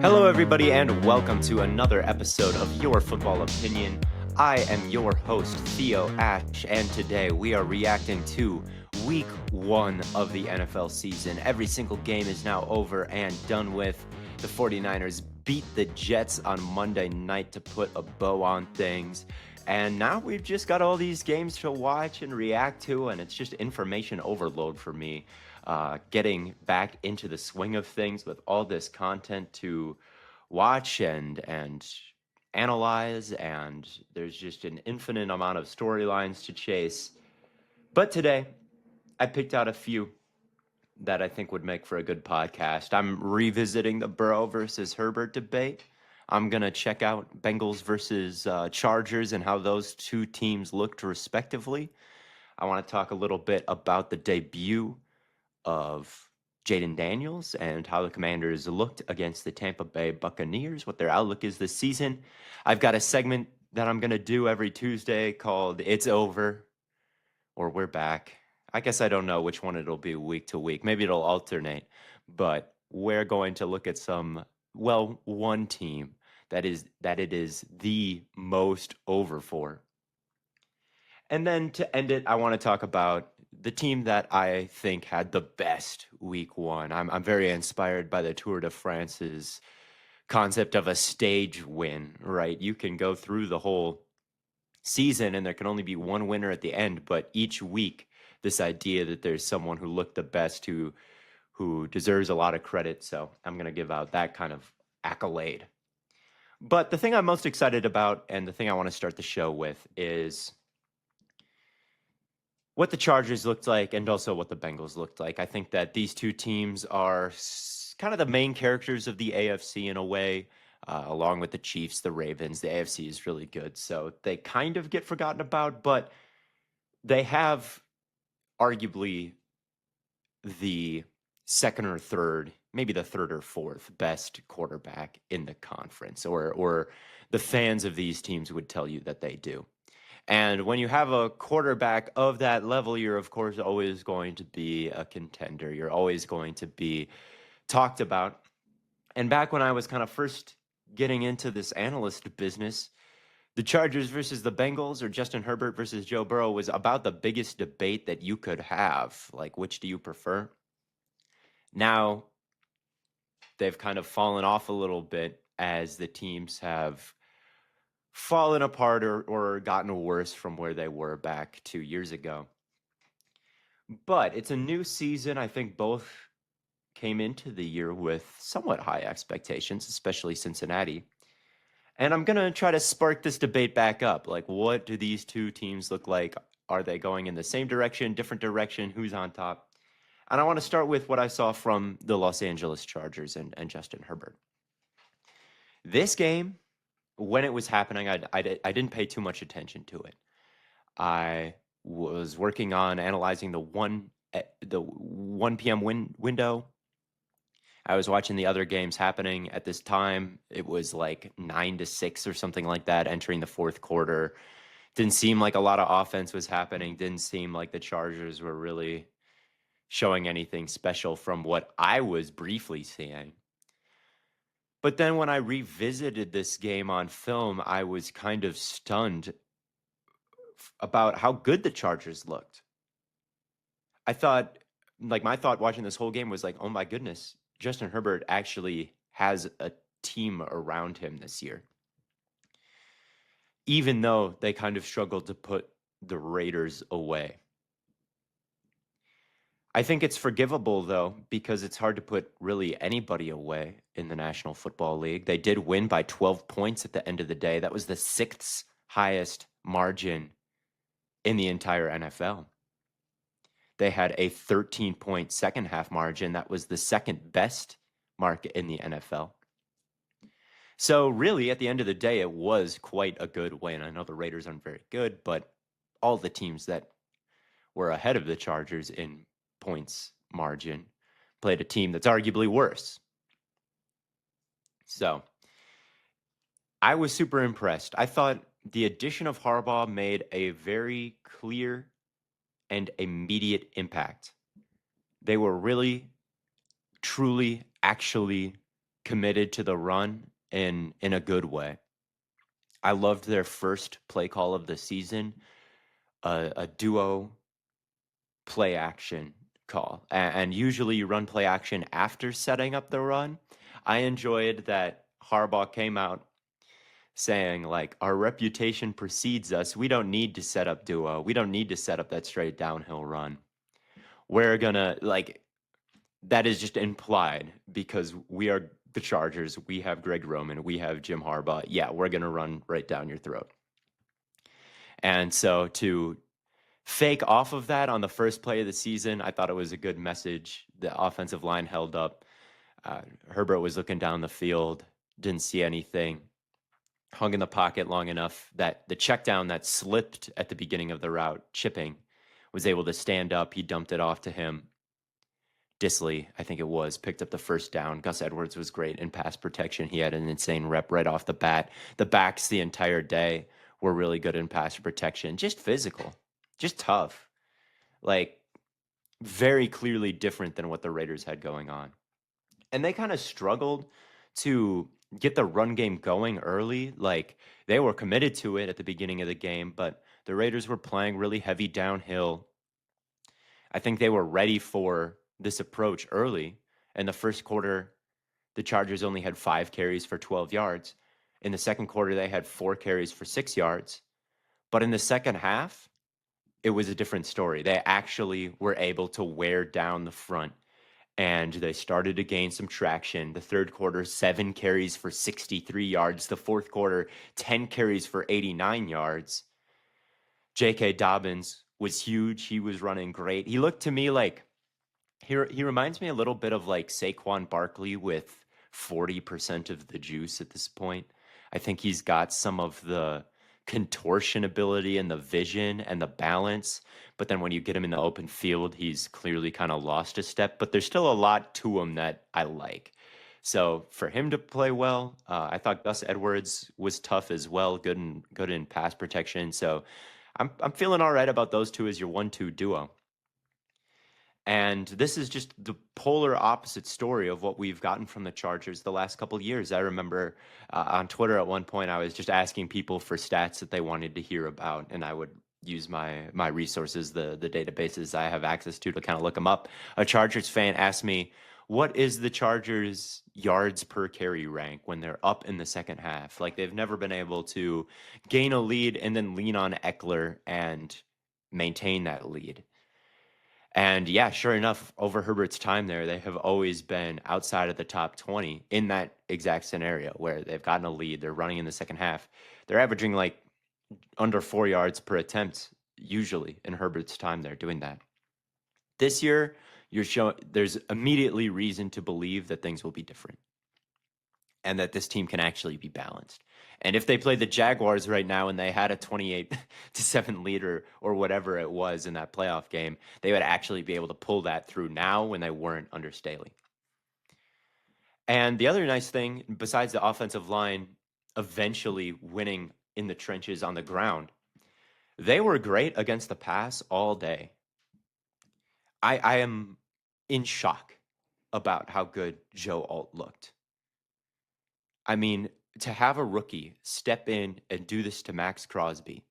Hello, everybody, and welcome to another episode of Your Football Opinion. I am your host, Theo Ash, and today we are reacting to Week 1 of the NFL season. Every single game is now over and done with. The 49ers beat the Jets on Monday night to put a bow on things. And now we've just got all these games to watch and react to, and it's just information overload for me. Getting back into the swing of things with all this content to watch and analyze, and there's just an infinite amount of storylines to chase. But today, I picked out a few that I think would make for a good podcast. I'm revisiting the Burrow versus Herbert debate. I'm going to check out Bengals versus Chargers and how those two teams looked respectively. I want to talk a little bit about the debut of Jayden Daniels and how the Commanders looked against the Tampa Bay Buccaneers, what their outlook is this season. I've got a segment that I'm going to do every Tuesday called It's Over or We're Back. I guess I don't know which one it'll be week to week. Maybe it'll alternate, but we're going to look at one team that it is the most over for. And then to end it, I want to talk about the team that I think had the best week 1. I'm very inspired by the Tour de France's concept of a stage win, right? You can go through the whole season and there can only be one winner at the end, but each week, this idea that there's someone who looked the best, who deserves a lot of credit. So I'm going to give out that kind of accolade. But the thing I'm most excited about, and the thing I want to start the show with, is what the Chargers looked like and also what the Bengals looked like. I think that these two teams are kind of the main characters of the AFC in a way, along with the Chiefs, the Ravens. The AFC is really good, so they kind of get forgotten about, but they have arguably the second or third, maybe the third or fourth best quarterback in the conference, or the fans of these teams would tell you that they do. And when you have a quarterback of that level, you're, of course, always going to be a contender. You're always going to be talked about. And back when I was kind of first getting into this analyst business, the Chargers versus the Bengals or Justin Herbert versus Joe Burrow was about the biggest debate that you could have. Like, which do you prefer? Now, they've kind of fallen off a little bit as the teams have fallen apart or gotten worse from where they were back 2 years ago. But it's a new season. I think both came into the year with somewhat high expectations, especially Cincinnati. And I'm going to try to spark this debate back up. Like, what do these two teams look like? Are they going in the same direction, different direction? Who's on top? And I want to start with what I saw from the Los Angeles Chargers and Justin Herbert. This game, when it was happening, I didn't pay too much attention to it. I was working on analyzing the 1 p.m. window. I was watching the other games happening at this time. It was like 9-6 or something like that, entering the fourth quarter. Didn't seem like a lot of offense was happening. Didn't seem like the Chargers were really showing anything special from what I was briefly seeing. But then when I revisited this game on film, I was kind of stunned about how good the Chargers looked. I thought, my thought watching this whole game was like, oh my goodness, Justin Herbert actually has a team around him this year. Even though they kind of struggled to put the Raiders away. I think it's forgivable, though, because it's hard to put really anybody away in the National Football League. They did win by 12 points at the end of the day. That was the 6th highest margin in the entire NFL. They had a 13-point second half margin. That was the second best mark in the NFL. So really, at the end of the day, it was quite a good win. I know the Raiders aren't very good, but all the teams that were ahead of the Chargers in points margin played a team that's arguably worse. So I was super impressed. I thought the addition of Harbaugh made a very clear and immediate impact. They were really, truly, actually committed to the run in a good way. I loved their first play call of the season, a duo play action call. And usually you run play action after setting up the run. I enjoyed that Harbaugh came out saying, like, our reputation precedes us. We don't need to set up duo. We don't need to set up that straight downhill run. We're gonna, like, that is just implied because we are the Chargers. We have Greg Roman. We have Jim Harbaugh. Yeah, we're gonna run right down your throat. And so to fake off of that on the first play of the season, I thought it was a good message. The offensive line held up. Herbert was looking down the field, didn't see anything, hung in the pocket long enough that the check down that slipped at the beginning of the route, chipping, was able to stand up. He dumped it off to him. Disley, I think it was, picked up the first down. Gus Edwards was great in pass protection. He had an insane rep right off the bat. The backs the entire day were really good in pass protection. Just physical, just tough. Like, very clearly different than what the Raiders had going on. And they kind of struggled to get the run game going early. Like, they were committed to it at the beginning of the game, but the Raiders were playing really heavy downhill. I think they were ready for this approach early. In the first quarter, the Chargers only had 5 carries for 12 yards. In the second quarter, they had 4 carries for 6 yards. But in the second half, it was a different story. They actually were able to wear down the front, and they started to gain some traction. The third quarter, 7 carries for 63 yards. The fourth quarter, 10 carries for 89 yards. J.K. Dobbins was huge. He was running great. He looked to me like he reminds me a little bit of like Saquon Barkley with 40% of the juice at this point. I think he's got some of the contortion ability and the vision and the balance. But then when you get him in the open field, he's clearly kind of lost a step. But there's still a lot to him that I like. So for him to play well, I thought Gus Edwards was tough as well, good in pass protection. So I'm feeling all right about those two as your 1-2 duo. And this is just the polar opposite story of what we've gotten from the Chargers the last couple of years. I remember on Twitter at one point, I was just asking people for stats that they wanted to hear about, and I would use my resources, the databases I have access to kind of look them up. A Chargers fan asked me, what is the Chargers yards per carry rank when they're up in the second half? Like, they've never been able to gain a lead and then lean on Eckler and maintain that lead. And yeah, sure enough, over Herbert's time there, they have always been outside of the top 20 in that exact scenario where they've gotten a lead. They're running in the second half. They're averaging like under 4 yards per attempt, usually in Herbert's time there doing that. This year, there's immediately reason to believe that things will be different and that this team can actually be balanced. And if they played the Jaguars right now and they had a 28-7 lead or whatever it was in that playoff game, they would actually be able to pull that through now when they weren't under Staley. And the other nice thing, besides the offensive line eventually winning in the trenches on the ground, they were great against the pass all day. I am in shock about how good Joe Alt looked. I mean, to have a rookie step in and do this to Max Crosby,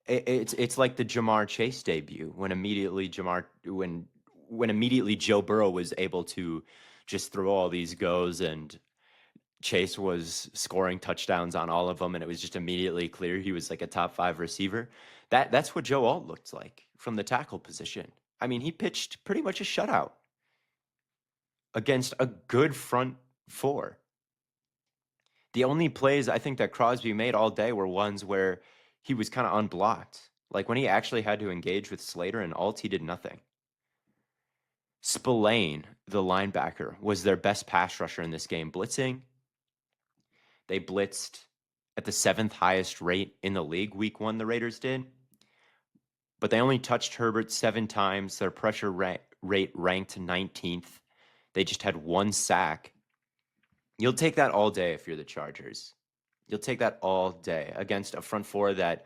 it's like the Jamar Chase debut when immediately Joe Burrow was able to just throw all these goes and Chase was scoring touchdowns on all of them, and it was just immediately clear he was like a top 5 receiver. That's what Joe Alt looked like from the tackle position. I mean, he pitched pretty much a shutout against a good front four. The only plays I think that Crosby made all day were ones where he was kind of unblocked. Like when he actually had to engage with Slater and Alt, he did nothing. Spillane, the linebacker, was their best pass rusher in this game, blitzing. They blitzed at the 7th highest rate in the league week 1, the Raiders did. But they only touched Herbert 7 times. Their pressure rate ranked 19th. They just had 1 sack. You'll take that all day if you're the Chargers. You'll take that all day against a front four that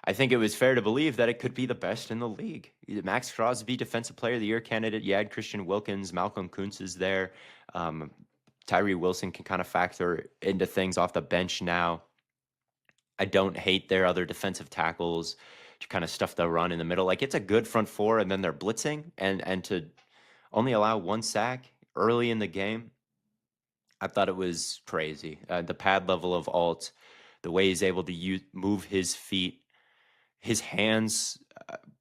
I think it was fair to believe that it could be the best in the league. Max Crosby, Defensive Player of the Year candidate. You had Christian Wilkins, Malcolm Kuntz is there. Tyree Wilson can kind of factor into things off the bench now. I don't hate their other defensive tackles to kind of stuff the run in the middle. Like it's a good front four, and then they're blitzing, and to only allow one sack early in the game, I thought it was crazy. The pad level of Alt, the way he's able to move his feet, his hands,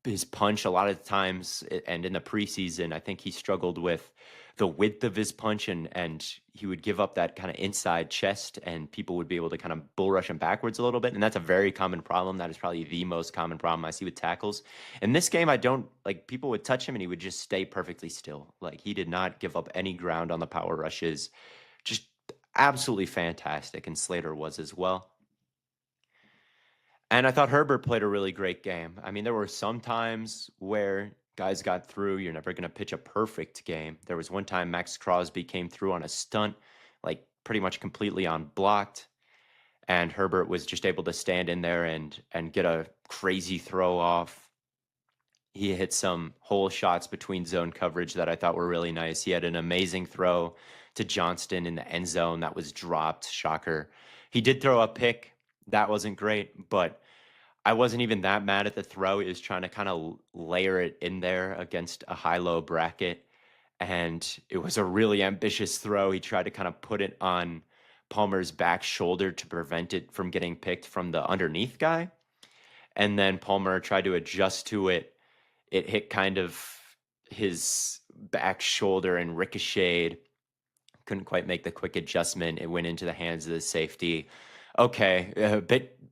his punch a lot of times, and in the preseason, I think he struggled with the width of his punch, and he would give up that kind of inside chest, and people would be able to kind of bull rush him backwards a little bit, and that's a very common problem. That is probably the most common problem I see with tackles. In this game, I don't like people would touch him, and he would just stay perfectly still. Like he did not give up any ground on the power rushes. Just absolutely fantastic, and Slater was as well. And I thought Herbert played a really great game. I mean, there were some times where guys got through. You're never going to pitch a perfect game. There was one time Max Crosby came through on a stunt, like pretty much completely unblocked, and Herbert was just able to stand in there and get a crazy throw off. He hit some hole shots between zone coverage that I thought were really nice. He had an amazing throw to Johnston in the end zone that was dropped. Shocker. He did throw a pick. That wasn't great, but I wasn't even that mad at the throw. He was trying to kind of layer it in there against a high-low bracket, and it was a really ambitious throw. He tried to kind of put it on Palmer's back shoulder to prevent it from getting picked from the underneath guy, and then Palmer tried to adjust to it. It hit kind of his back shoulder and ricocheted. Couldn't quite make the quick adjustment. It went into the hands of the safety. Okay,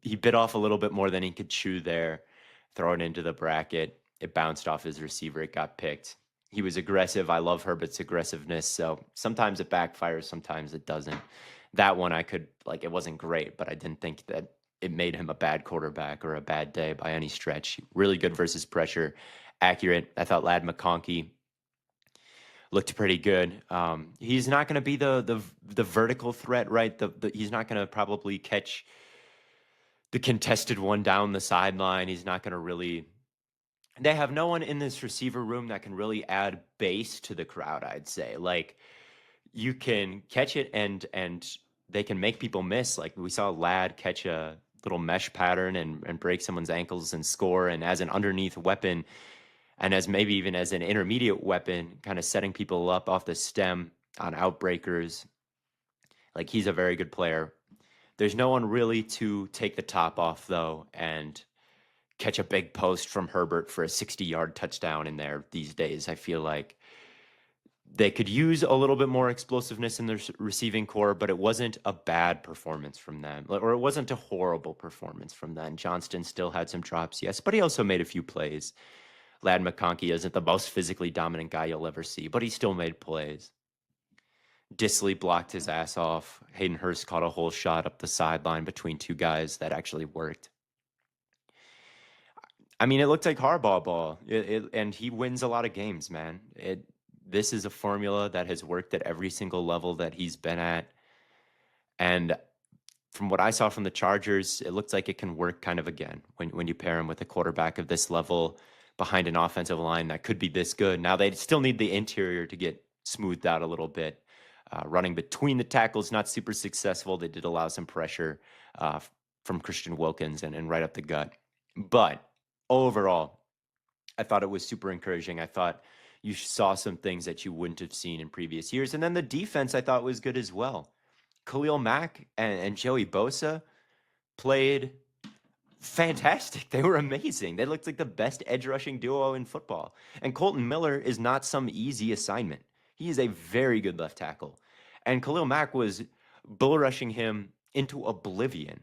he bit off a little bit more than he could chew there. Throw it into the bracket. It bounced off his receiver. It got picked. He was aggressive. I love Herbert's aggressiveness. So sometimes it backfires, sometimes it doesn't. That one I could like. It wasn't great, but I didn't think that it made him a bad quarterback or a bad day by any stretch. Really good versus pressure, accurate. I thought Lad McConkey looked pretty good. He's not going to be the vertical threat, right? He's not going to probably catch the contested one down the sideline. He's not going to really. They have no one in this receiver room that can really add base to the crowd. I'd say like you can catch it and they can make people miss. Like we saw Lad catch a little mesh pattern and break someone's ankles and score. And as an underneath weapon, and as maybe even as an intermediate weapon, kind of setting people up off the stem on outbreakers. Like he's a very good player. There's no one really to take the top off though and catch a big post from Herbert for a 60-yard touchdown in there these days. I feel like they could use a little bit more explosiveness in their receiving core, but it wasn't a bad performance from them, or it wasn't a horrible performance from them. Johnston still had some drops, yes, but he also made a few plays. Lad McConkey isn't the most physically dominant guy you'll ever see, but he still made plays. Disley blocked his ass off. Hayden Hurst caught a whole shot up the sideline between two guys that actually worked. I mean, it looked like Harbaugh ball, and he wins a lot of games, man. This is a formula that has worked at every single level that he's been at. And from what I saw from the Chargers, it looks like it can work kind of again when you pair him with a quarterback of this level behind an offensive line that could be this good. Now, they still need the interior to get smoothed out a little bit. Running between the tackles, not super successful. They did allow some pressure from Christian Wilkins and right up the gut. But overall, I thought it was super encouraging. I thought you saw some things that you wouldn't have seen in previous years. And then the defense I thought was good as well. Khalil Mack and Joey Bosa played fantastic. They were amazing. They looked like the best edge rushing duo in football. And Colton Miller is not some easy assignment. He is a very good left tackle. And Khalil Mack was bull rushing him into oblivion.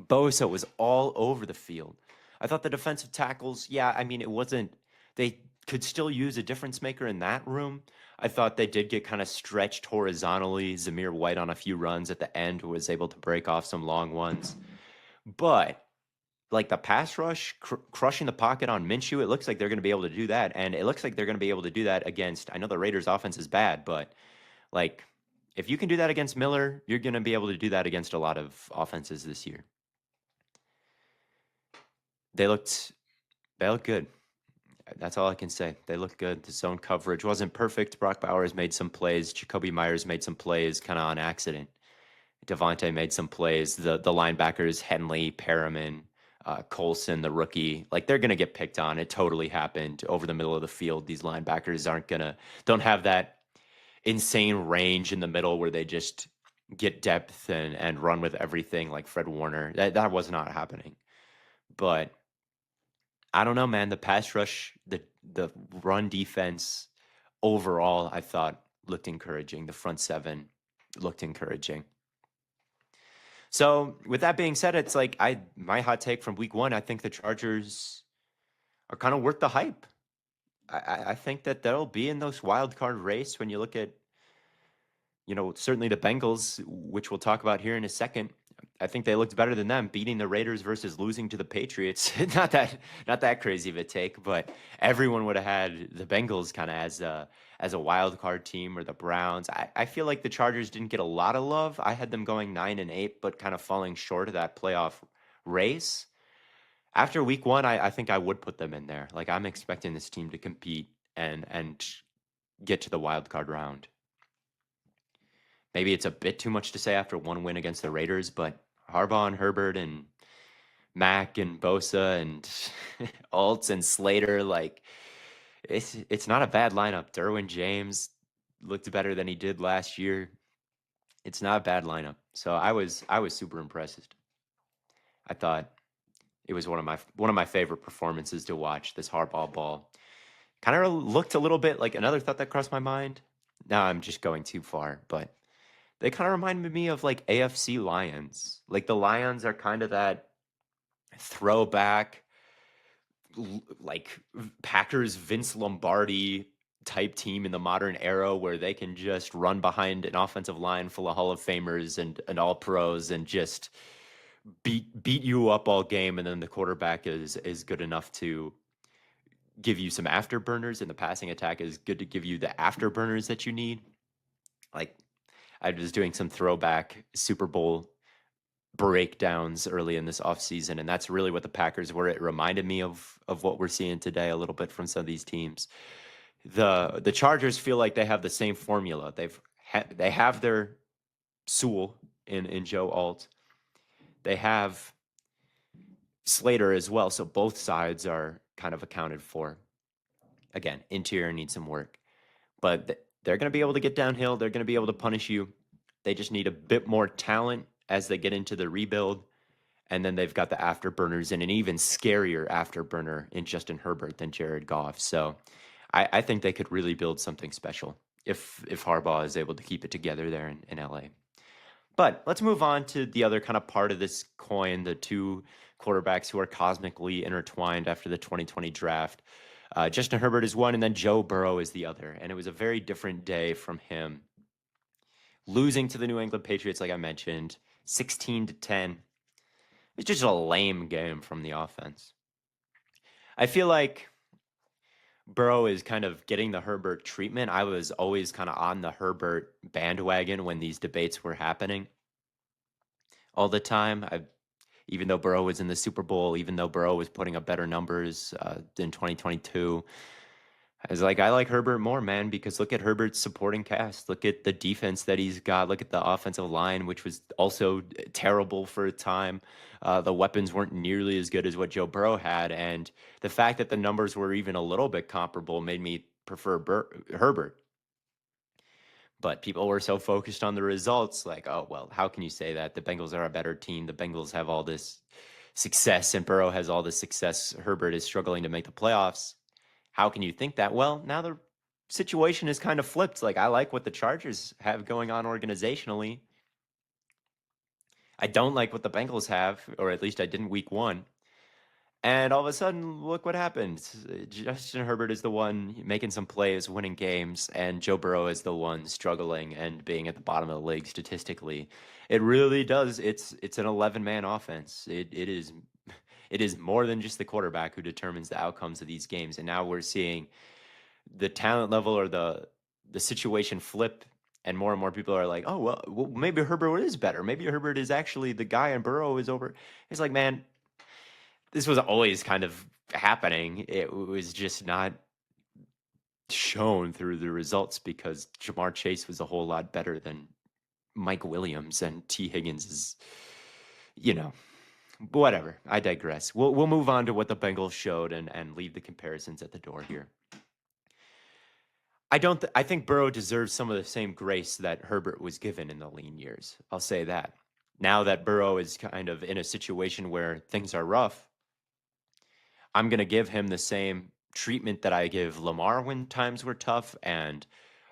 Bosa was all over the field. I thought the defensive tackles, yeah, I mean, it wasn't, they could still use a difference maker in that room. I thought they did get kind of stretched horizontally. Zamir White on a few runs at the end was able to break off some long ones. But like the pass rush, crushing the pocket on Minshew, it looks like they're going to be able to do that. And it looks like they're going to be able to do that against, I know the Raiders offense is bad, but like if you can do that against Miller, you're going to be able to do that against a lot of offenses this year. They looked good. That's all I can say. They look good. The zone coverage wasn't perfect. Brock Bowers made some plays. Jacoby Myers made some plays kind of on accident. Devontae made some plays. The linebackers, Henley, Perriman, Colson, the rookie, like they're gonna get picked on. It totally happened over the middle of the field. These linebackers don't have that insane range in the middle where they just get depth and run with everything like Fred Warner. That was not happening. But I don't know, man. The pass rush, the run defense overall, I thought looked encouraging. The front seven looked encouraging. So with that being said, it's like my hot take from week one, I think the Chargers are kind of worth the hype. I think that they'll be in those wild card race when you look at, certainly the Bengals, which we'll talk about here in a second. I think they looked better than them, beating the Raiders versus losing to the Patriots. not that crazy of a take, but everyone would have had the Bengals kind of as a wild card team, or the Browns. I feel like the Chargers didn't get a lot of love. I had them going 9-8, but kind of falling short of that playoff race. After week one, I think I would put them in there. Like, I'm expecting this team to compete and get to the wild card round. Maybe it's a bit too much to say after one win against the Raiders, but Harbaugh and Herbert and Mack and Bosa and Altz and Slater, like it's not a bad lineup. Derwin James looked better than he did last year. It's not a bad lineup. So I was super impressed. I thought it was one of my favorite performances to watch, this Harbaugh ball. Kind of looked a little bit like another thought that crossed my mind. Now I'm just going too far, but they kind of reminded me of like AFC Lions. Like the Lions are kind of that throwback, like Packers Vince Lombardi type team in the modern era where they can just run behind an offensive line full of Hall of Famers and all pros and just beat you up all game, and then the quarterback is good enough to give you some afterburners, and the passing attack is good to give you the afterburners that you need. Like, I was doing some throwback Super Bowl breakdowns early in this offseason, and that's really what the Packers were. It reminded me of what we're seeing today a little bit from some of these teams. The Chargers feel like they have the same formula. They have their Sewell in Joe Alt. They have Slater as well, so both sides are kind of accounted for. Again, interior needs some work, but they're going to be able to get downhill. They're going to be able to punish you. They just need a bit more talent as they get into the rebuild. And then they've got the afterburners and an even scarier afterburner in Justin Herbert than Jared Goff. So I think they could really build something special if Harbaugh is able to keep it together there in LA. But let's move on to the other kind of part of this coin, the two quarterbacks who are cosmically intertwined after the 2020 draft. Justin Herbert is one, and then Joe Burrow is the other. And it was a very different day from him. Losing to the New England Patriots, like I mentioned, 16-10. It's just a lame game from the offense. I feel like Burrow is kind of getting the Herbert treatment. I was always kind of on the Herbert bandwagon when these debates were happening all the time. Even though Burrow was in the Super Bowl, even though Burrow was putting up better numbers in 2022, I was like, I like Herbert more, man, because look at Herbert's supporting cast. Look at the defense that he's got. Look at the offensive line, which was also terrible for a time. The weapons weren't nearly as good as what Joe Burrow had. And the fact that the numbers were even a little bit comparable made me prefer Herbert. But people were so focused on the results, like, oh, well, how can you say that? The Bengals are a better team. The Bengals have all this success, and Burrow has all this success. Herbert is struggling to make the playoffs. How can you think that? Well, now the situation is kind of flipped. Like, I like what the Chargers have going on organizationally. I don't like what the Bengals have, or at least I didn't week one. And all of a sudden, look what happened. Justin Herbert is the one making some plays, winning games, and Joe Burrow is the one struggling and being at the bottom of the league statistically. It really does. It's an 11-man offense. It is more than just the quarterback who determines the outcomes of these games. And now we're seeing the talent level or the situation flip, and more people are like, oh, well, maybe Herbert is better. Maybe Herbert is actually the guy and Burrow is over. It's like, man, this was always kind of happening. It was just not shown through the results because Jamar Chase was a whole lot better than Mike Williams, and T. Higgins is, you know, whatever. I digress. We'll move on to what the Bengals showed and leave the comparisons at the door here. I think Burrow deserves some of the same grace that Herbert was given in the lean years. I'll say that. Now that Burrow is kind of in a situation where things are rough, I'm going to give him the same treatment that I give Lamar when times were tough, and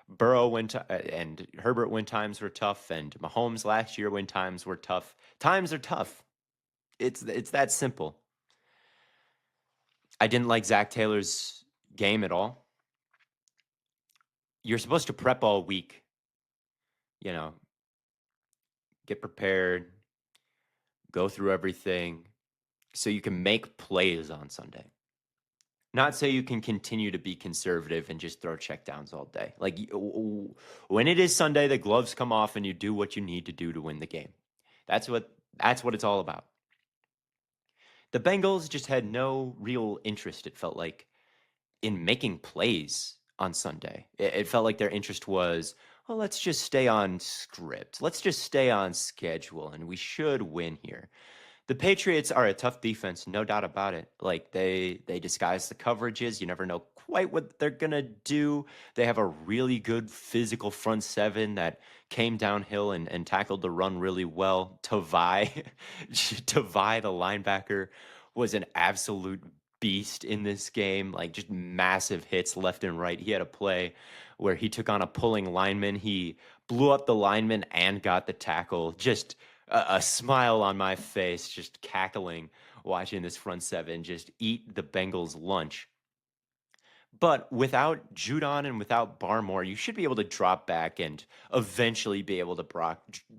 Burrow and Herbert when times were tough, and Mahomes last year when times were tough. Times are tough. It's that simple. I didn't like Zach Taylor's game at all. You're supposed to prep all week, you know, get prepared, go through everything so you can make plays on Sunday. Not so you can continue to be conservative and just throw checkdowns all day. Like when it is Sunday, the gloves come off and you do what you need to do to win the game. That's what it's all about. The Bengals just had no real interest, it felt like, in making plays on Sunday. It felt like their interest was, well, let's just stay on script. Let's just stay on schedule, and we should win here. The Patriots are a tough defense, no doubt about it. Like they disguise the coverages. You never know quite what they're gonna do. They have a really good physical front seven that came downhill and tackled the run really well. Tavai, Tavai, the linebacker, was an absolute beast in this game. Like just massive hits left and right. He had a play where he took on a pulling lineman. He blew up the lineman and got the tackle. Just a smile on my face, just cackling, watching this front seven just eat the Bengals' lunch. But without Judon and without Barmore, you should be able to drop back and eventually be able to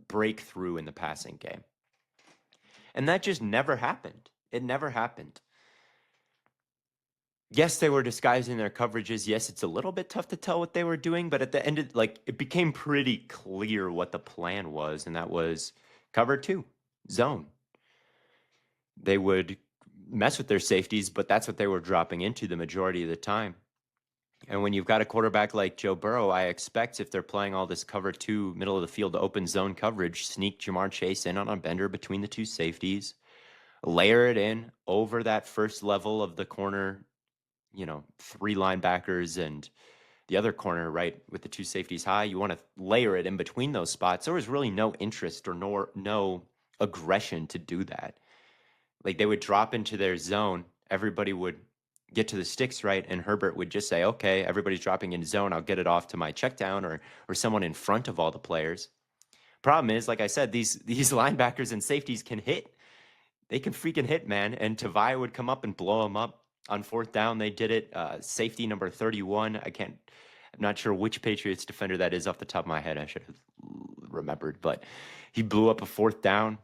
break through in the passing game. And that just never happened. It never happened. Yes, they were disguising their coverages. Yes, it's a little bit tough to tell what they were doing, but at the end, it became pretty clear what the plan was, and that was cover two, zone. They would mess with their safeties, but that's what they were dropping into the majority of the time. And when you've got a quarterback like Joe Burrow, I expect if they're playing all this cover two, middle of the field, open zone coverage, sneak Jamar Chase in on a bender between the two safeties, layer it in over that first level of the corner, three linebackers and the other corner, right, with the two safeties high. You want to layer it in between those spots. There was really no interest or no aggression to do that. Like they would drop into their zone, everybody would get to the sticks, right, and Herbert would just say, okay, everybody's dropping into zone, I'll get it off to my check down or someone in front of all the players. Problem is, like I said, these linebackers and safeties can hit. They can freaking hit, man. And Tavai would come up and blow them up. On fourth down, they did it. Safety number 31. I'm not sure which Patriots defender that is off the top of my head. I should have remembered, but he blew up a fourth down.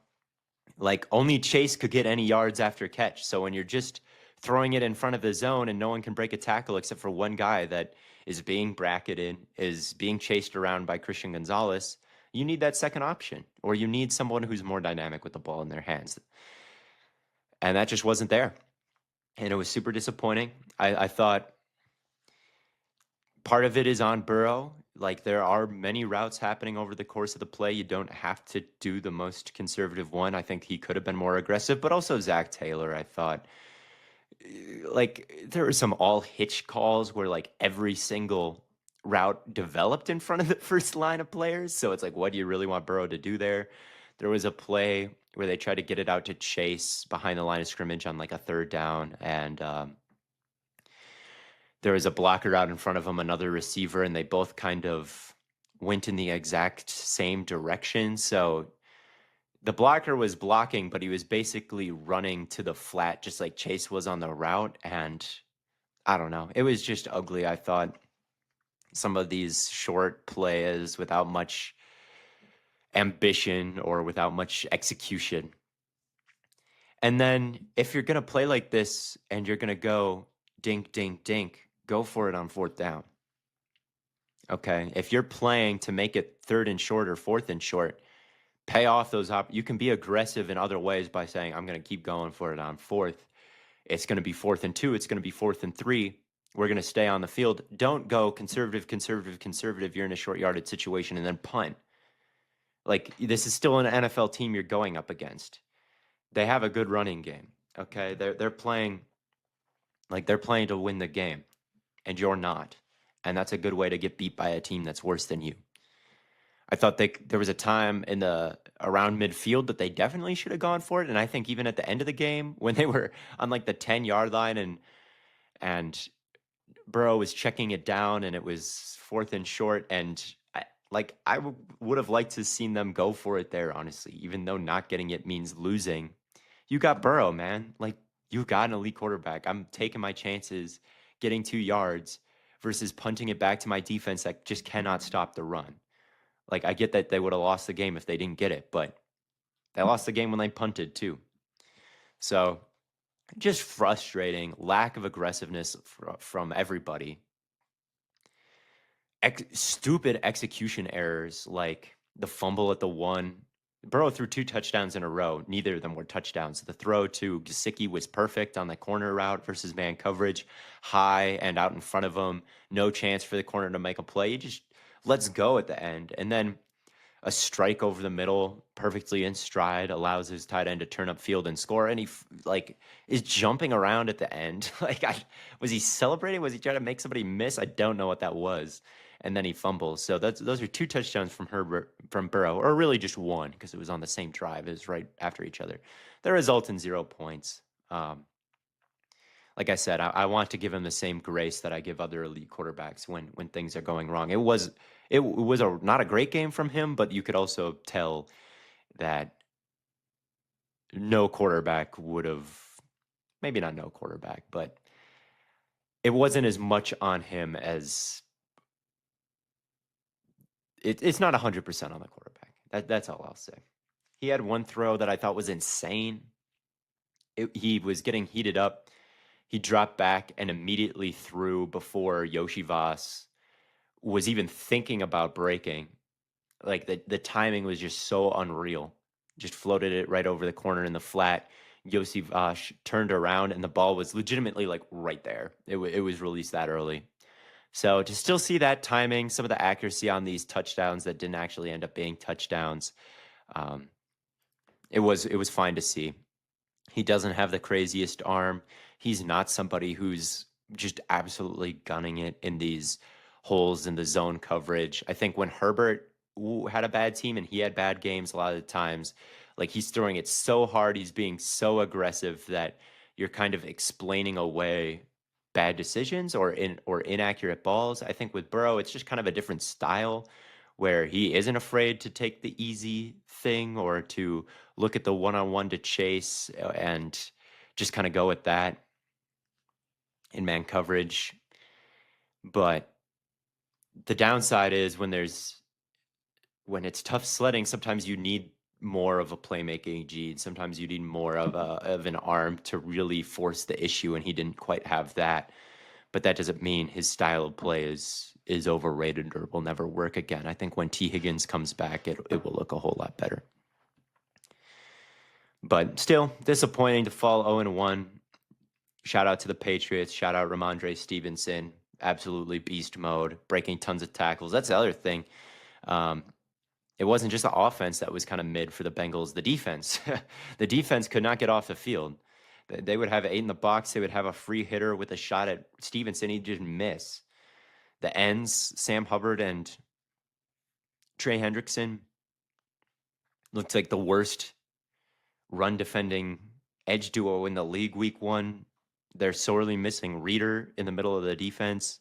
Like only Chase could get any yards after catch. So when you're just throwing it in front of the zone and no one can break a tackle except for one guy that is being bracketed, is being chased around by Christian Gonzalez, you need that second option, or you need someone who's more dynamic with the ball in their hands. And that just wasn't there. And it was super disappointing. I thought part of it is on Burrow. Like there are many routes happening over the course of the play. You don't have to do the most conservative one. I think he could have been more aggressive, but also Zach Taylor, I thought, like there were some all hitch calls where like every single route developed in front of the first line of players. So it's like, what do you really want Burrow to do there? There was a play where they tried to get it out to Chase behind the line of scrimmage on like a third down, and there was a blocker out in front of him, another receiver, and they both kind of went in the exact same direction. So the blocker was blocking, but he was basically running to the flat, just like Chase was on the route. And I don't know. It was just ugly. I thought some of these short plays without much ambition or without much execution. And then if you're going to play like this and you're going to go dink, dink, dink, go for it on fourth down. Okay. If you're playing to make it third and short or fourth and short, pay off those you can be aggressive in other ways by saying, I'm going to keep going for it on fourth. It's going to be 4th and 2. It's going to be 4th and 3. We're going to stay on the field. Don't go conservative, conservative, conservative. You're in a short yardage situation and then punt. Like, this is still an NFL team you're going up against. They have a good running game. Okay, they're playing to win the game, and you're not. And that's a good way to get beat by a team that's worse than you. I thought there was a time in the around midfield that they definitely should have gone for it, and I think even at the end of the game when they were on like the 10-yard line and Burrow was checking it down and it was 4th and short, and I would have liked to have seen them go for it there, honestly, even though not getting it means losing. You got Burrow, man. Like, you got an elite quarterback. I'm taking my chances getting 2 yards versus punting it back to my defense that just cannot stop the run. Like, I get that they would have lost the game if they didn't get it, but they lost the game when they punted too. So, just frustrating, lack of aggressiveness from everybody. Stupid execution errors like the fumble at the 1. Burrow threw 2 touchdowns in a row. Neither of them were touchdowns. The throw to Gesicki was perfect on the corner route versus man coverage, high and out in front of him. No chance for the corner to make a play. He just lets go at the end. And then a strike over the middle, perfectly in stride, allows his tight end to turn up field and score. And he is jumping around at the end. Was he celebrating? Was he trying to make somebody miss? I don't know what that was. And then he fumbles. So those are 2 touchdowns from Burrow, or really just 1 because it was on the same drive. It was right after each other. That result in 0 points. Like I said, I want to give him the same grace that I give other elite quarterbacks when things are going wrong. It was not a great game from him, but you could also tell that no quarterback would have, maybe not no quarterback, but it wasn't as much on him as it's not 100% on the quarterback. That's all I'll say. He had 1 throw that I thought was insane. He was getting heated up. He dropped back and immediately threw before Yoshi Voss was even thinking about breaking. Like, the timing was just so unreal. Just floated it right over the corner in the flat. Yoshi Voss turned around and the ball was legitimately like right there. It was released that early. So to still see that timing, some of the accuracy on these touchdowns that didn't actually end up being touchdowns, it was fine to see. He doesn't have the craziest arm. He's not somebody who's just absolutely gunning it in these holes in the zone coverage. I think when Herbert had a bad team and he had bad games, a lot of the times, like, he's throwing it so hard, he's being so aggressive that you're kind of explaining away bad decisions or inaccurate balls. I think with Burrow, it's just kind of a different style where he isn't afraid to take the easy thing or to look at the one-on-one to chase and just kind of go with that in man coverage. But the downside is when it's tough sledding, sometimes you need more of a playmaking gene. Sometimes you need more of an arm to really force the issue, and he didn't quite have that. But that doesn't mean his style of play is overrated or will never work again. I think when T. Higgins comes back, it will look a whole lot better. But still, disappointing to fall 0-1. Shout out to the Patriots. Shout out Ramondre Stevenson. Absolutely beast mode, breaking tons of tackles. That's the other thing. It wasn't just the offense that was kind of mid for the Bengals. The defense. The defense could not get off the field. They would have 8 in the box. They would have a free hitter with a shot at Stevenson. He'd just miss. The ends, Sam Hubbard and Trey Hendrickson, looked like the worst run defending edge duo in the league week 1. They're sorely missing Reader in the middle of the defense.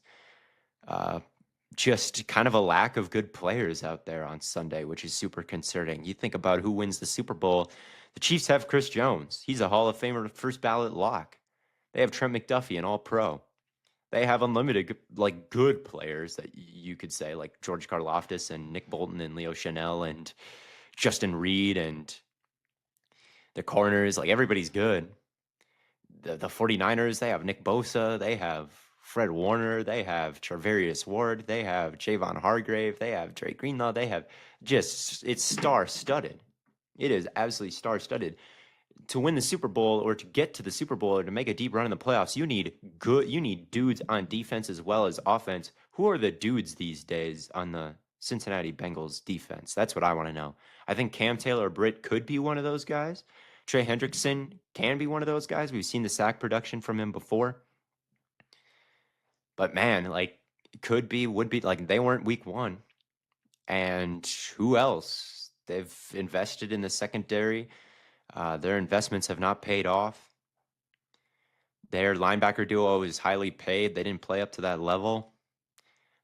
Just kind of a lack of good players out there on Sunday, which is super concerning. You think about who wins the Super Bowl. The Chiefs have Chris Jones. He's a Hall of Famer, first ballot lock. They have Trent McDuffie, an all-pro. They have unlimited, like, good players that you could say, like George Karlaftis and Nick Bolton and Leo Chanel and Justin Reed and the corners. Like, everybody's good. The 49ers, they have Nick Bosa. They have Fred Warner. They have Charvarius Ward. They have Javon Hargrave. They have Drake Greenlaw. They have it's star-studded. It is absolutely star-studded. to win the Super Bowl or to get to the Super Bowl or to make a deep run in the playoffs, you need dudes on defense as well as offense. Who are the dudes these days on the Cincinnati Bengals defense? That's what I want to know. I think Cam Taylor-Britt could be one of those guys. Trey Hendrickson can be one of those guys. We've seen the sack production from him before. But man, like would be like they weren't week 1. And who else? They've invested in the secondary. Their investments have not paid off. Their linebacker duo is highly paid. They didn't play up to that level.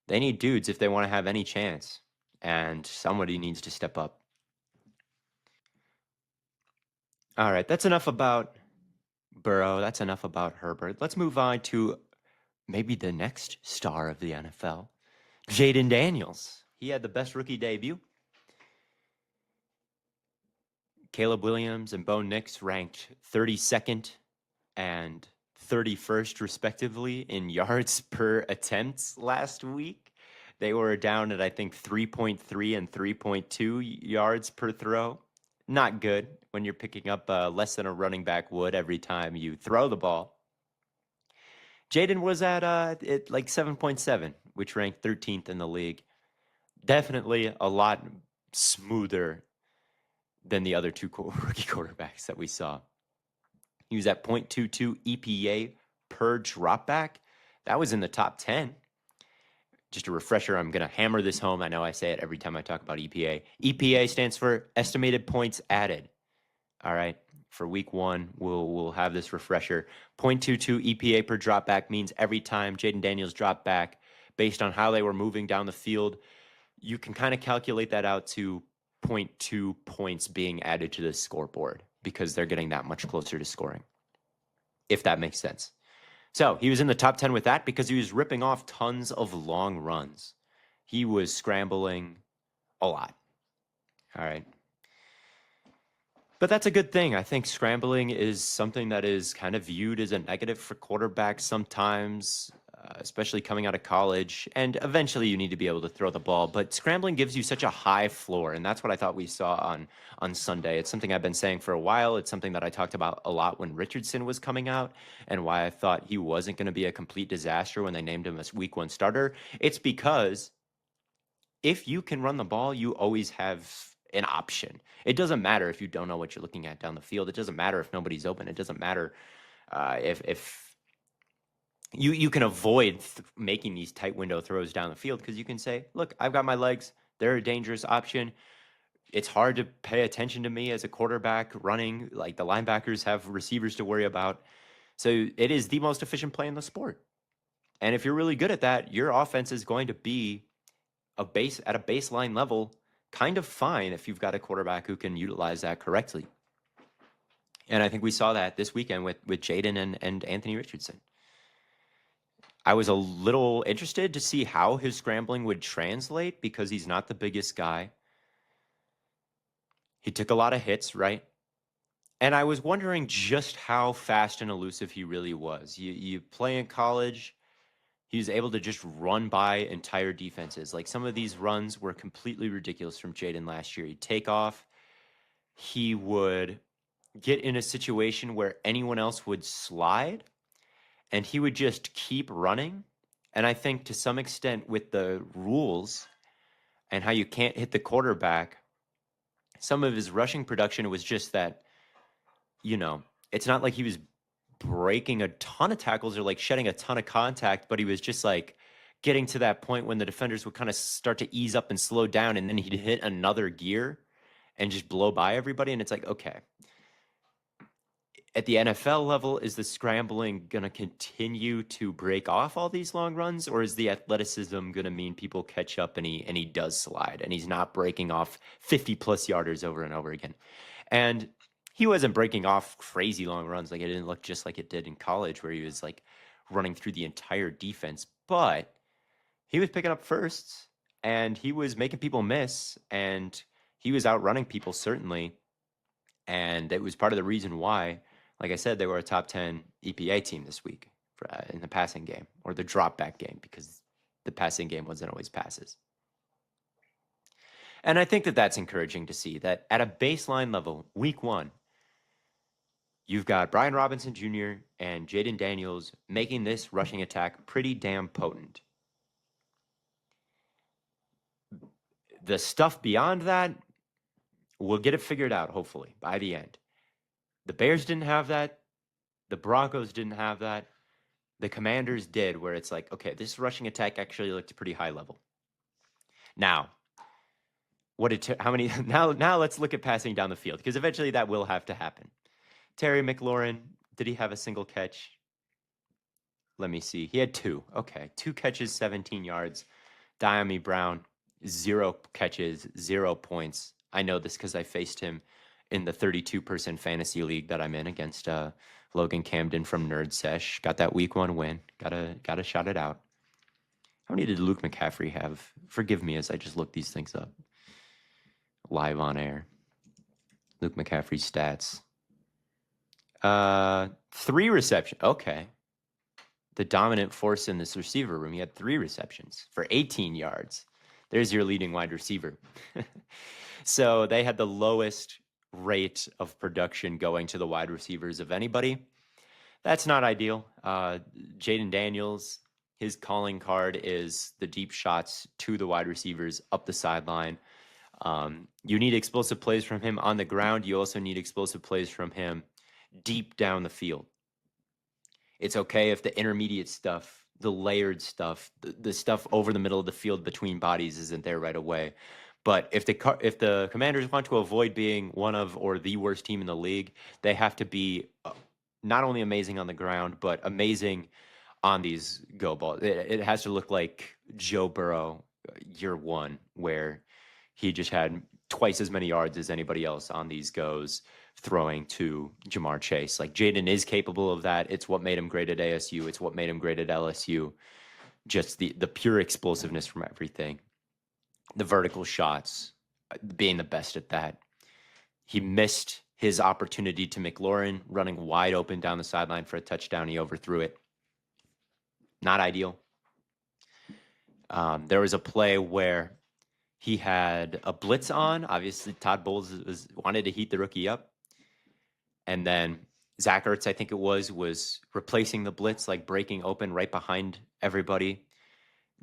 They need dudes if they want to have any chance. And somebody needs to step up. All right, that's enough about Burrow. That's enough about Herbert. Let's move on to maybe the next star of the NFL, Jayden Daniels. He had the best rookie debut. Caleb Williams and Bo Nix ranked 32nd and 31st, respectively, in yards per attempt last week. They were down at, I think, 3.3 and 3.2 yards per throw. Not good when you're picking up less than a running back would every time you throw the ball. Jayden was at like 7.7, which ranked 13th in the league. Definitely a lot smoother than the other two rookie quarterbacks that we saw. He was at 0.22 EPA per dropback. That was in the top 10. Just a refresher, I'm going to hammer this home. I know I say it every time I talk about EPA. EPA stands for estimated points added. All right. For week 1, we'll have this refresher. 0.22 EPA per dropback means every time Jayden Daniels dropped back, based on how they were moving down the field, you can kind of calculate that out to 0.2 points being added to the scoreboard because they're getting that much closer to scoring, if that makes sense. So he was in the top 10 with that because he was ripping off tons of long runs. He was scrambling a lot. All right. But that's a good thing. I think scrambling is something that is kind of viewed as a negative for quarterbacks sometimes, especially coming out of college. And eventually you need to be able to throw the ball. But scrambling gives you such a high floor. And that's what I thought we saw on Sunday. It's something I've been saying for a while. It's something that I talked about a lot when Richardson was coming out and why I thought he wasn't going to be a complete disaster when they named him as week 1 starter. It's because if you can run the ball, you always have an option. It doesn't matter if you don't know what you're looking at down the field. It doesn't matter if nobody's open. It doesn't matter if you can avoid making these tight window throws down the field because you can say, look, I've got my legs. They're a dangerous option. It's hard to pay attention to me as a quarterback running. Like the linebackers have receivers to worry about. So it is the most efficient play in the sport. And if you're really good at that, your offense is going to be at a baseline level kind of fine if you've got a quarterback who can utilize that correctly. And I think we saw that this weekend with Jayden and Anthony Richardson. I was a little interested to see how his scrambling would translate because he's not the biggest guy. He took a lot of hits, right? And I was wondering just how fast and elusive he really was. You play in college, he was able to just run by entire defenses. Like some of these runs were completely ridiculous from Jayden last year. He'd take off. He would get in a situation where anyone else would slide and he would just keep running. And I think to some extent with the rules and how you can't hit the quarterback, some of his rushing production was just that, it's not like he was breaking a ton of tackles or like shedding a ton of contact, but he was just like getting to that point when the defenders would kind of start to ease up and slow down, and then he'd hit another gear and just blow by everybody. And it's like, okay, at the NFL level, is the scrambling going to continue to break off all these long runs, or is the athleticism going to mean people catch up and he does slide and he's not breaking off 50 plus yarders over and over again? And he wasn't breaking off crazy long runs. Like it didn't look just like it did in college where he was like running through the entire defense, but he was picking up firsts and he was making people miss and he was outrunning people certainly. And it was part of the reason why, like I said, they were a top 10 EPA team this week in the passing game or the drop back game because the passing game wasn't always passes. And I think that that's encouraging to see that at a baseline level, week 1, You've got Brian Robinson Jr. and Jayden Daniels making this rushing attack pretty damn potent. The stuff beyond that, we'll get it figured out, hopefully, by the end. The Bears didn't have that. The Broncos didn't have that. The Commanders did, where it's like, okay, this rushing attack actually looked pretty high level. Now, how many? Now let's look at passing down the field, because eventually that will have to happen. Terry McLaurin, did he have a single catch? Let me see. He had 2. Okay, 2 catches, 17 yards. Diami Brown, 0 catches, 0 points. I know this because I faced him in the 32-person fantasy league that I'm in against Logan Camden from Nerd Sesh. Got that week 1 win. Gotta shout it out. How many did Luke McCaffrey have? Forgive me as I just look these things up live on air. Luke McCaffrey's stats. 3 receptions. Okay. The dominant force in this receiver room. He had 3 receptions for 18 yards. There's your leading wide receiver. So they had the lowest rate of production going to the wide receivers of anybody. That's not ideal. Jayden Daniels, his calling card is the deep shots to the wide receivers up the sideline. You need explosive plays from him on the ground. You also need explosive plays from him deep down the field. It's okay if the intermediate stuff, the layered stuff, the stuff over the middle of the field between bodies isn't there right away. But if the Commanders want to avoid being one of or the worst team in the league, they have to be not only amazing on the ground, but amazing on these go balls. It has to look like Joe Burrow year 1, where he just had twice as many yards as anybody else on these goes, throwing to Jamar Chase. Like, Jayden is capable of that. It's what made him great at ASU. It's what made him great at LSU. Just the pure explosiveness from everything. The vertical shots, being the best at that. He missed his opportunity to McLaurin running wide open down the sideline for a touchdown. He overthrew it. Not ideal. There was a play where he had a blitz on. Obviously, Todd Bowles wanted to heat the rookie up. And then Zach Ertz, I think it was replacing the blitz, like breaking open right behind everybody.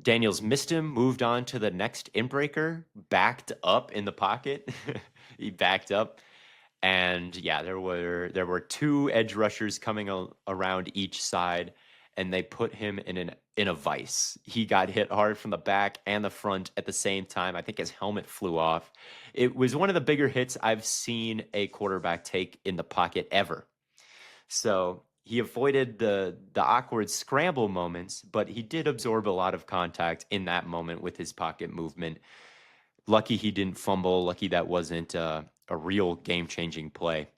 Daniels missed him, moved on to the next inbreaker, backed up in the pocket. He backed up. And yeah, there were 2 edge rushers coming around each side, and they put him in a vice. He got hit hard from the back and the front at the same time. I think his helmet flew off. It was one of the bigger hits I've seen a quarterback take in the pocket ever. So he avoided the awkward scramble moments, but he did absorb a lot of contact in that moment with his pocket movement. Lucky he didn't fumble. Lucky that wasn't a real game-changing play.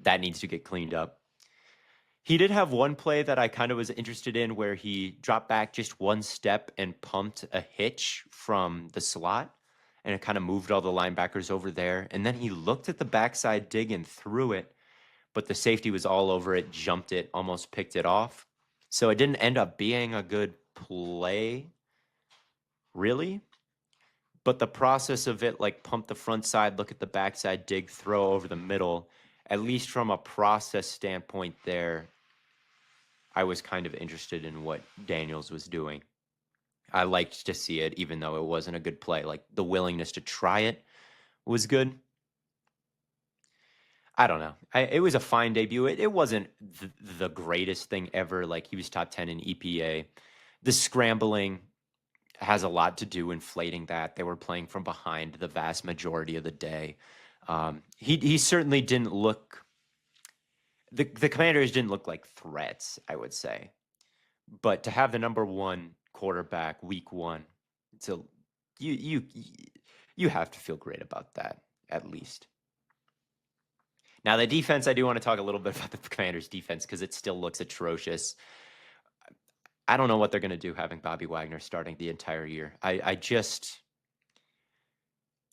That needs to get cleaned up. He did have one play that I kind of was interested in, where he dropped back just 1 step and pumped a hitch from the slot, and it kind of moved all the linebackers over there. And then he looked at the backside dig and threw it, but the safety was all over it, jumped it, almost picked it off. So it didn't end up being a good play, really. But the process of it, like pump the front side, look at the backside, dig, throw over the middle, at least from a process standpoint there, I was kind of interested in what Daniels was doing. I liked to see it, even though it wasn't a good play. Like, the willingness to try it was good. I don't know. It was a fine debut. It wasn't the greatest thing ever. Like, he was top 10 in EPA. The scrambling has a lot to do inflating that. They were playing from behind the vast majority of the day. He certainly didn't look. The Commanders didn't look like threats, I would say. But to have the number 1 quarterback week 1, so you have to feel great about that, at least. Now, the defense, I do want to talk a little bit about the Commanders' defense, because it still looks atrocious. I don't know what they're going to do having Bobby Wagner starting the entire year.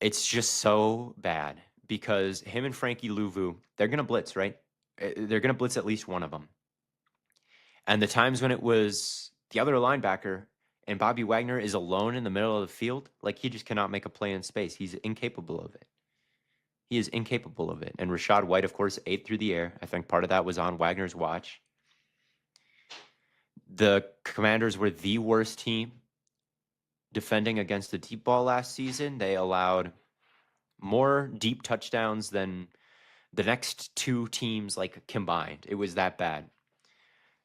It's just so bad, because him and Frankie Louvu, they're going to blitz, right? They're going to blitz at least one of them. And the times when it was the other linebacker and Bobby Wagner is alone in the middle of the field, like, he just cannot make a play in space. He's incapable of it. He is incapable of it. And Rashad White, of course, ate through the air. I think part of that was on Wagner's watch. The Commanders were the worst team defending against the deep ball last season. They allowed more deep touchdowns than the next two teams like combined. It was that bad.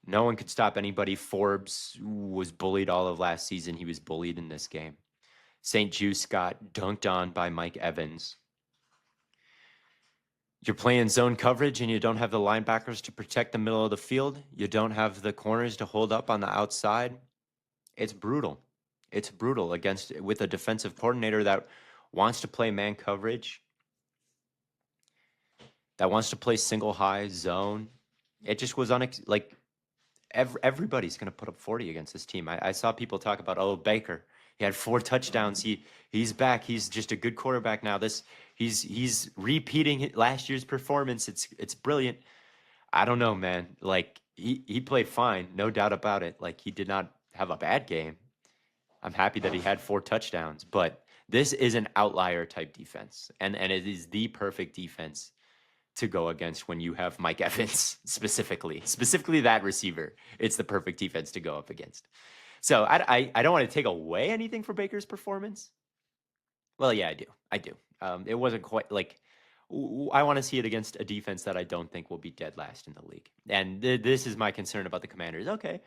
No one could stop anybody. Forbes was bullied all of last season. He was bullied in this game. St. Juice got dunked on by Mike Evans. You're playing zone coverage and you don't have the linebackers to protect the middle of the field. You don't have the corners to hold up on the outside. It's brutal. It's brutal with a defensive coordinator that wants to play man coverage, that wants to play single high zone. It just was everybody's going to put up 40 against this team. I saw people talk about, oh, Baker, he had 4 touchdowns. He's back. He's just a good quarterback now. He's repeating last year's performance. It's brilliant. I don't know, man. Like he played fine, no doubt about it. Like he did not have a bad game. I'm happy that he had 4 touchdowns, but this is an outlier type defense, and it is the perfect defense to go against when you have Mike Evans specifically that receiver. It's the perfect defense to go up against. So I don't want to take away anything from Baker's performance. Well, yeah, I do. It wasn't quite like I want to see it against a defense that I don't think will be dead last in the league. And this is my concern about the Commanders. Okay,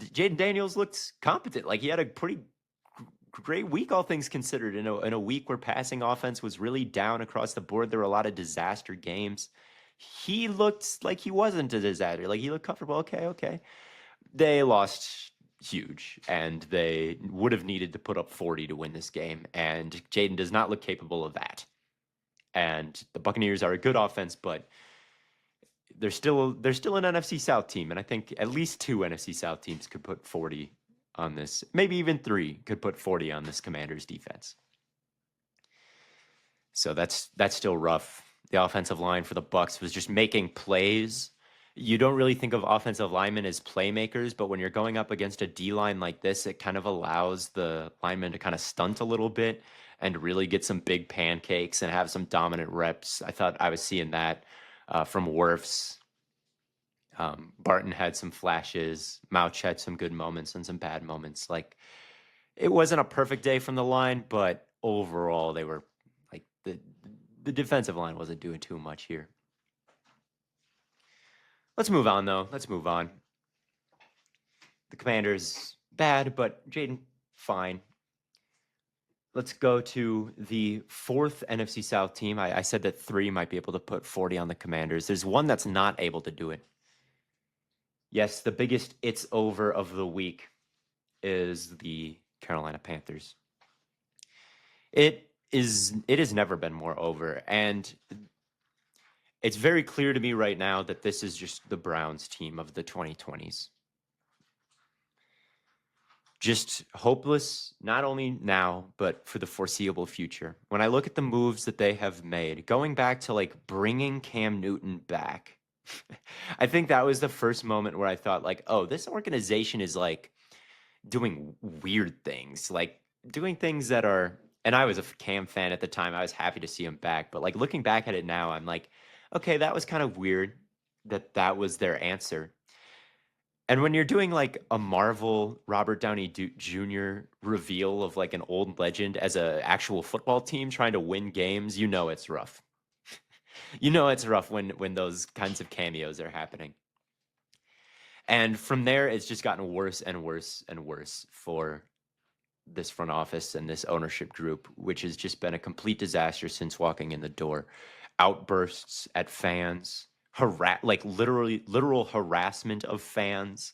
Jayden Daniels looked competent. Like he had a pretty great week, all things considered, in a week where passing offense was really down across the board. There were a lot of disaster games. He looked like he wasn't a disaster. Like he looked comfortable. Okay. They lost huge, and they would have needed to put up 40 to win this game, and Jayden does not look capable of that. And the Buccaneers are a good offense, but they're still an NFC South team, and I think at least 2 NFC South teams could put 40 on this. Maybe even 3 could put 40 on this Commanders defense. So that's still rough. The offensive line for the Bucs was just making plays. You don't really think of offensive linemen as playmakers, but when you're going up against a D-line like this, it kind of allows the linemen to kind of stunt a little bit and really get some big pancakes and have some dominant reps. I thought I was seeing that from Wirfs. Barton had some flashes. Mouch had some good moments and some bad moments. Like, it wasn't a perfect day from the line, but overall they were like the defensive line wasn't doing too much here. Let's move on, though. Let's move on. The Commanders, bad, but Jayden, fine. Let's go to the 4th NFC South team. I said that 3 might be able to put 40 on the Commanders. There's one that's not able to do it. Yes, the biggest it's over of the week is the Carolina Panthers. It has never been more over, and it's very clear to me right now that this is just the Browns team of the 2020s. Just hopeless, not only now, but for the foreseeable future. When I look at the moves that they have made, going back to like bringing Cam Newton back, I think that was the first moment where I thought like, oh, this organization is like doing weird things, like doing things that are, and I was a Cam fan at the time. I was happy to see him back, but like looking back at it now, I'm like, okay, that was kind of weird that was their answer. And when you're doing like a Marvel Robert Downey Jr. reveal of like an old legend as a actual football team trying to win games, you know it's rough. You know it's rough when those kinds of cameos are happening. And from there, it's just gotten worse and worse and worse for this front office and this ownership group, which has just been a complete disaster since walking in the door. Outbursts at fans, literal harassment of fans,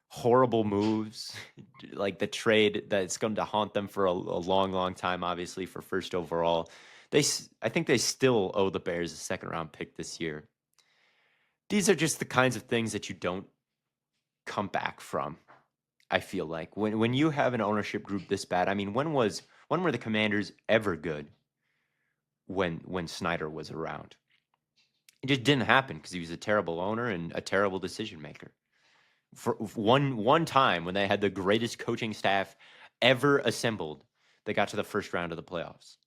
horrible moves, like the trade that's going to haunt them for a long, long time, obviously, for first overall. I think they still owe the Bears a 2nd-round pick this year. These are just the kinds of things that you don't come back from. I feel like when you have an ownership group this bad, I mean, when were the Commanders ever good when Snyder was around? It just didn't happen because he was a terrible owner and a terrible decision maker. For one time when they had the greatest coaching staff ever assembled, they got to the first round of the playoffs.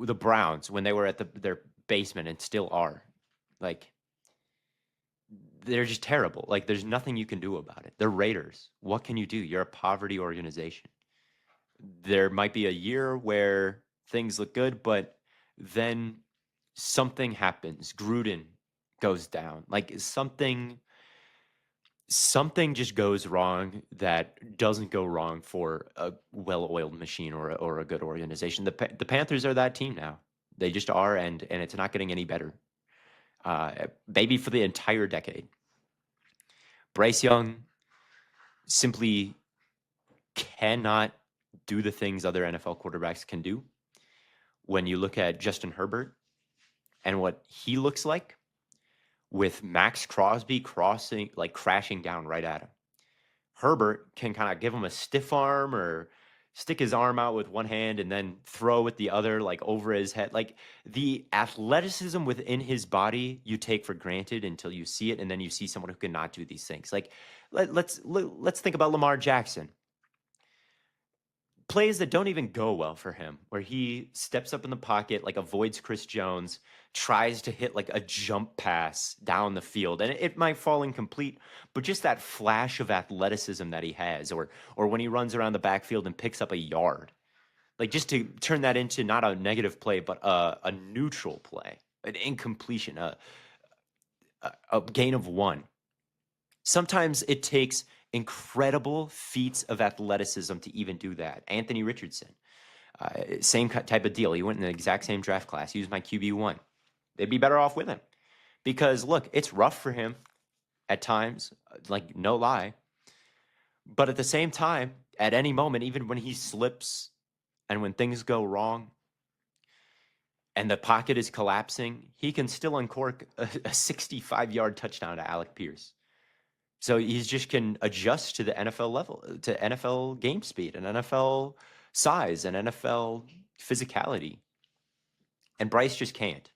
the Browns when they were at their basement and still are. Like, they're just terrible. Like, there's nothing you can do about it. They're Raiders. What can you do? You're a poverty organization. There might be a year where things look good, but then something happens. Gruden goes down. Like, something just goes wrong that doesn't go wrong for a well-oiled machine or a good organization. The Panthers are that team now. They just are, and it's not getting any better. Maybe for the entire decade. Bryce Young simply cannot do the things other NFL quarterbacks can do. When you look at Justin Herbert and what he looks like with Max Crosby crashing down right at him. Herbert can kind of give him a stiff arm or stick his arm out with one hand and then throw with the other, like over his head. Like, the athleticism within his body you take for granted until you see it, and then you see someone who cannot do these things. Like, let's think about Lamar Jackson. Plays that don't even go well for him, where he steps up in the pocket, like avoids Chris Jones, tries to hit like a jump pass down the field, and it might fall incomplete, but just that flash of athleticism that he has, or when he runs around the backfield and picks up a yard, like, just to turn that into not a negative play, but a neutral play, an incompletion, a gain of one. Sometimes it takes incredible feats of athleticism to even do that. Anthony Richardson, same type of deal. He went in the exact same draft class. He was my QB1. They'd be better off with him because, look, it's rough for him at times, like, no lie. But at the same time, at any moment, even when he slips and when things go wrong and the pocket is collapsing, he can still uncork a 65-yard touchdown to Alec Pierce. So he just can adjust to the NFL level, to NFL game speed and NFL size and NFL physicality. And Bryce just can't.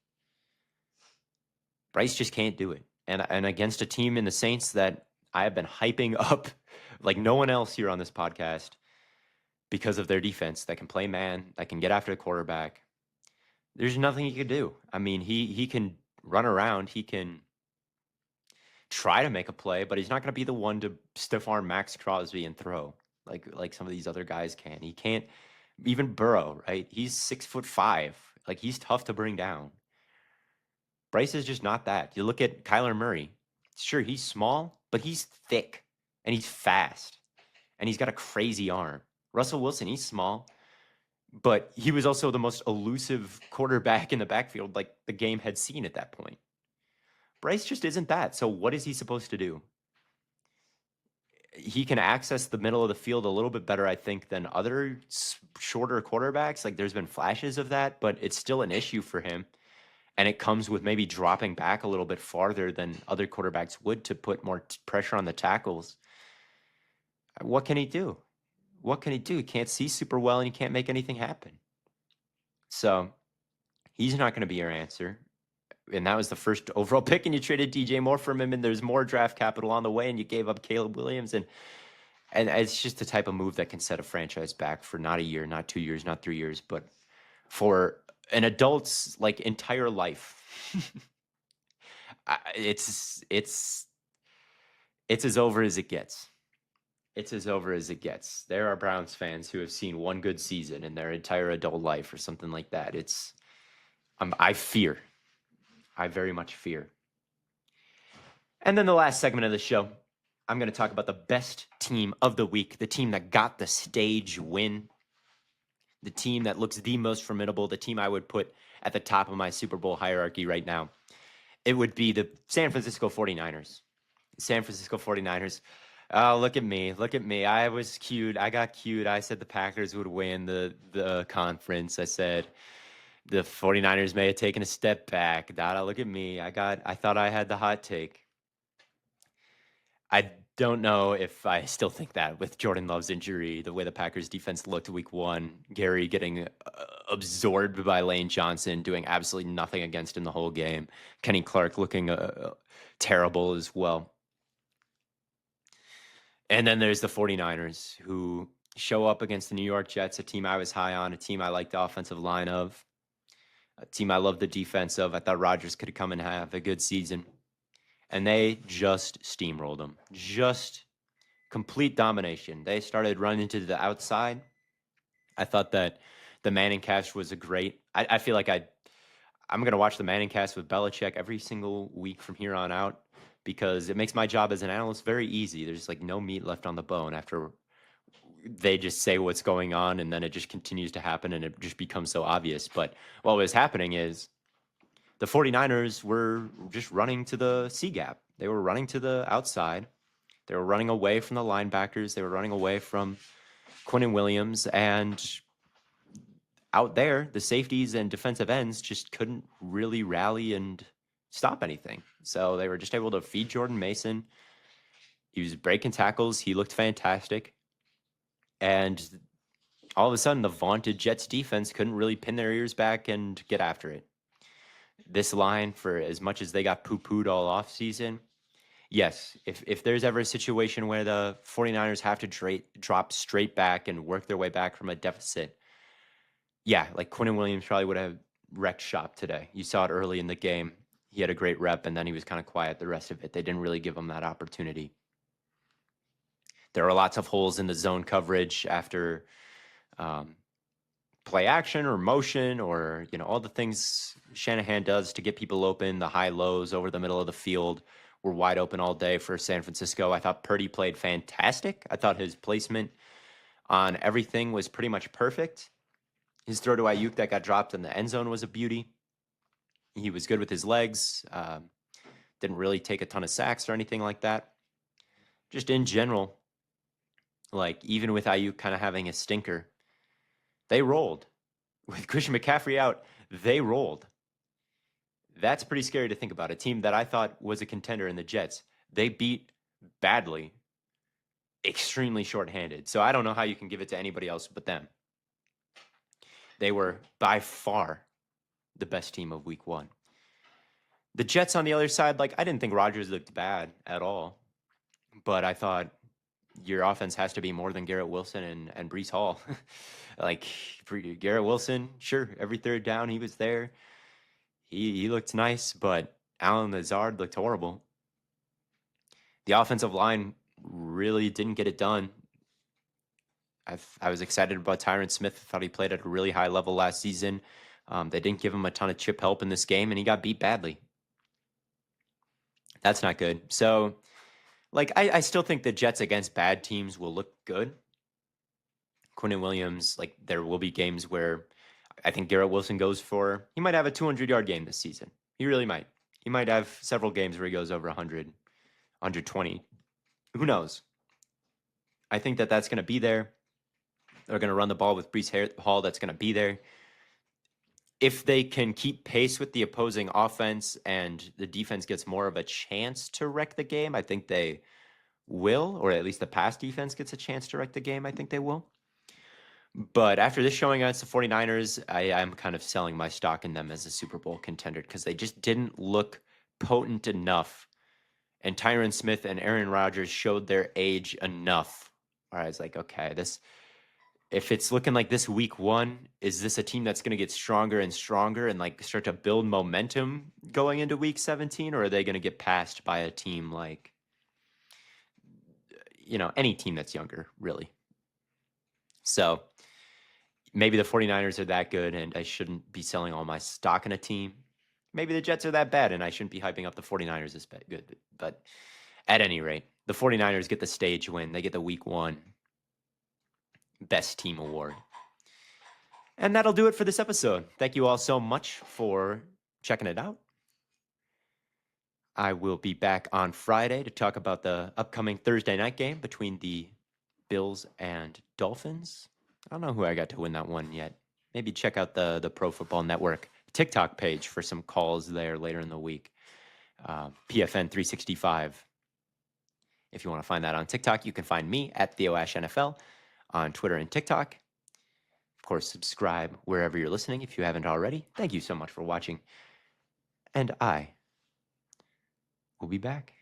Bryce just can't do it. And against a team in the Saints that I have been hyping up like no one else here on this podcast because of their defense that can play man, that can get after the quarterback, there's nothing he could do. I mean, he can run around, he can try to make a play, but he's not going to be the one to stiff arm Max Crosby and throw like some of these other guys can. He can't. Even Burrow, right? He's 6'5". Like, he's tough to bring down. Bryce is just not that. You look at Kyler Murray. Sure, he's small, but he's thick and he's fast and he's got a crazy arm. Russell Wilson, he's small, but he was also the most elusive quarterback in the backfield like the game had seen at that point. Bryce just isn't that. So what is he supposed to do? He can access the middle of the field a little bit better, I think, than other shorter quarterbacks. Like, there's been flashes of that, but it's still an issue for him. And it comes with maybe dropping back a little bit farther than other quarterbacks would to put more pressure on the tackles. What can he do? What can he do? He can't see super well and he can't make anything happen. So he's not going to be your answer. And that was the first overall pick, and you traded DJ Moore from him, and there's more draft capital on the way, and you gave up Caleb Williams, and it's just the type of move that can set a franchise back for not a year, not 2 years, not 3 years, but for an adult's like entire life. It's as over as it gets. It's as over as it gets. There are Browns fans who have seen one good season in their entire adult life or something like that. I fear. I very much fear. And then the last segment of the show, I'm going to talk about the best team of the week, the team that got the stage win, the team that looks the most formidable, the team I would put at the top of my Super Bowl hierarchy right now. It would be the San Francisco 49ers. San Francisco 49ers. Oh, look at me. Look at me. I was cute. I got cute. I said the Packers would win the conference. I said the 49ers may have taken a step back. Dada, look at me. I thought I had the hot take. I don't know if I still think that with Jordan Love's injury, the way the Packers defense looked week 1, Gary getting absorbed by Lane Johnson, doing absolutely nothing against him the whole game. Kenny Clark looking terrible as well. And then there's the 49ers who show up against the New York Jets, a team I was high on, a team I liked the offensive line of. a team I love the defense of. I thought Rodgers could come and have a good season. And they just steamrolled them. Just complete domination. They started running to the outside. I thought that the Manning cast was a great. I feel like I'm going to watch the Manning cast with Belichick every single week from here on out because it makes my job as an analyst very easy. There's like no meat left on the bone after they just say what's going on and then it just continues to happen and it just becomes so obvious. But what was happening is the 49ers were just running to the C gap. They were running to the outside. They were running away from the linebackers. They were running away from Quinnen Williams. And out there, the safeties and defensive ends just couldn't really rally and stop anything. So they were just able to feed Jordan Mason. He was breaking tackles. He looked fantastic. And all of a sudden, the vaunted Jets defense couldn't really pin their ears back and get after it. This line, for as much as they got poo-pooed all offseason, yes, if there's ever a situation where the 49ers have to drop straight back and work their way back from a deficit, yeah, like Quinnen Williams probably would have wrecked shop today. You saw it early in the game. He had a great rep, and then he was kind of quiet the rest of it. They didn't really give him that opportunity. There are lots of holes in the zone coverage after play action or motion or, all the things Shanahan does to get people open. The high lows over the middle of the field were wide open all day for San Francisco. I thought Purdy played fantastic. I thought his placement on everything was pretty much perfect. His throw to Ayuk that got dropped in the end zone was a beauty. He was good with his legs. Didn't really take a ton of sacks or anything like that. Just in general, like even with Ayuk kind of having a stinker, they rolled. With Christian McCaffrey out, they rolled. That's pretty scary to think about. A team that I thought was a contender in the Jets, they beat badly, extremely shorthanded. So I don't know how you can give it to anybody else but them. They were by far the best team of week 1. The Jets on the other side, like I didn't think Rodgers looked bad at all, but I thought your offense has to be more than Garrett Wilson and Breece Hall. Like Garrett Wilson, sure, every third down he was there. He looked nice, but Allen Lazard looked horrible. The offensive line really didn't get it done. I was excited about Tyron Smith. I thought he played at a really high level last season. They didn't give him a ton of chip help in this game, and he got beat badly. That's not good. So, like, I still think the Jets against bad teams will look good. Quinnen Williams, like, there will be games where I think Garrett Wilson he might have a 200-yard game this season. He really might. He might have several games where he goes over 100, 120. Who knows? I think that's going to be there. They're going to run the ball with Breece Hall. That's going to be there. If they can keep pace with the opposing offense and the defense gets more of a chance to wreck the game, I think they will, or at least the pass defense gets a chance to wreck the game. I think they will. But after this showing against the 49ers, I'm kind of selling my stock in them as a Super Bowl contender because they just didn't look potent enough. And Tyron Smith and Aaron Rodgers showed their age enough. Where I was like, okay, if it's looking like this week 1, is this a team that's going to get stronger and stronger and like start to build momentum going into week 17? Or are they going to get passed by a team like, any team that's younger, really? So maybe the 49ers are that good and I shouldn't be selling all my stock in a team. Maybe the Jets are that bad and I shouldn't be hyping up the 49ers as good. But at any rate, the 49ers get the stage win. They get the week 1 best team award. And that'll do it for this episode. Thank you all so much for checking it out. I will be back on Friday to talk about the upcoming Thursday night game between the Bills and Dolphins. I don't know who I got to win that one yet. Maybe check out the Pro Football Network TikTok page for some calls there later in the week. PFN 365. If you want to find that on TikTok, you can find me at TheoAshNFL on Twitter and TikTok. Of course, subscribe wherever you're listening if you haven't already. Thank you so much for watching. And I will be back.